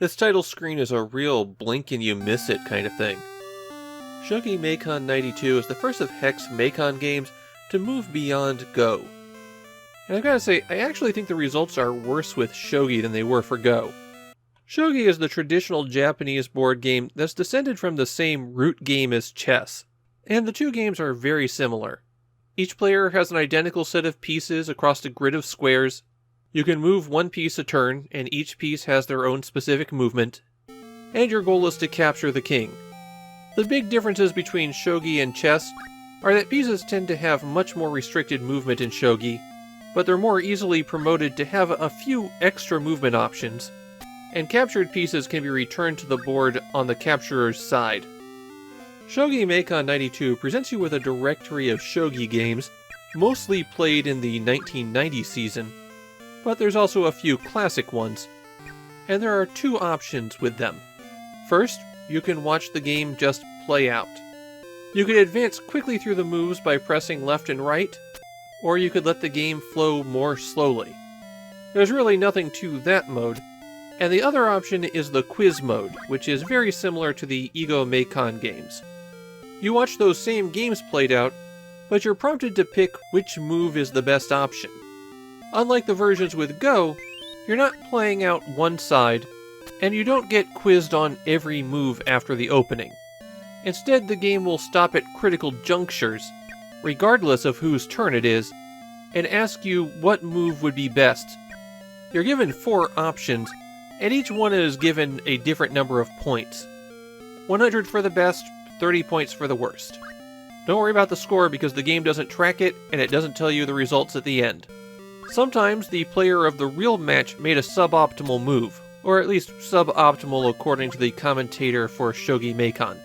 This title screen is a real blink and you miss it kind of thing. Shogi Meikan 92 is the first of Hecht's Meikan games to move beyond Go. And I've got to say, I actually think the results are worse with Shogi than they were for Go. Shogi is the traditional Japanese board game that's descended from the same root game as chess, and the two games are very similar. Each player has an identical set of pieces across a grid of squares. You can move one piece a turn, and each piece has their own specific movement, and your goal is to capture the king. The big differences between Shogi and chess are that pieces tend to have much more restricted movement in Shogi, but they're more easily promoted to have a few extra movement options, and captured pieces can be returned to the board on the capturer's side. Shogi Meikan 92 presents you with a directory of Shogi games, mostly played in the 1990 season, but there's also a few classic ones, and there are two options with them. First, you can watch the game just play out. You could advance quickly through the moves by pressing left and right, or you could let the game flow more slowly. There's really nothing to that mode, and the other option is the quiz mode, which is very similar to the Igo Meikan games. You watch those same games played out, but you're prompted to pick which move is the best option. Unlike the versions with Go, you're not playing out one side, and you don't get quizzed on every move after the opening. Instead, the game will stop at critical junctures, regardless of whose turn it is, and ask you what move would be best. You're given 4 options, and each one is given a different number of points. 100 for the best, 30 points for the worst. Don't worry about the score because the game doesn't track it, and it doesn't tell you the results at the end. Sometimes the player of the real match made a suboptimal move, or at least suboptimal according to the commentator for Shogi Meikan.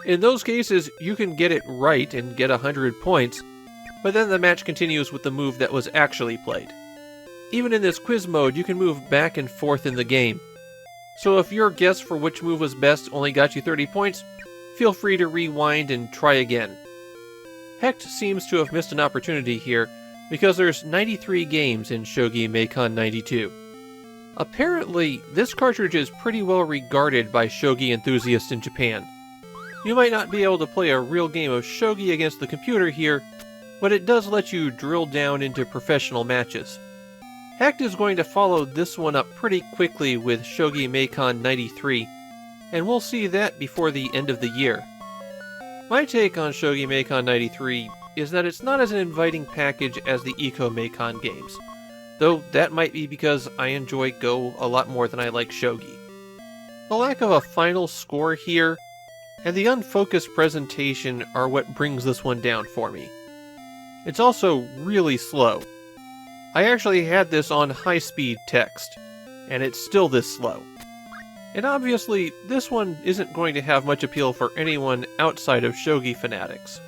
In those cases, you can get it right and get 100 points, but then the match continues with the move that was actually played. Even in this quiz mode, you can move back and forth in the game. So if your guess for which move was best only got you 30 points, feel free to rewind and try again. Hecht seems to have missed an opportunity here, because there's 93 games in Shogi Meikan 92. Apparently, this cartridge is pretty well regarded by shogi enthusiasts in Japan. You might not be able to play a real game of shogi against the computer here, but it does let you drill down into professional matches. Hecht is going to follow this one up pretty quickly with Shogi Meikan 93, and we'll see that before the end of the year. My take on Shogi Meikan 93 is that it's not as an inviting package as the Igo Meikan games, though that might be because I enjoy Go a lot more than I like Shogi. The lack of a final score here, and the unfocused presentation are what brings this one down for me. It's also really slow. I actually had this on high-speed text, and it's still this slow. And obviously, this one isn't going to have much appeal for anyone outside of shogi fanatics.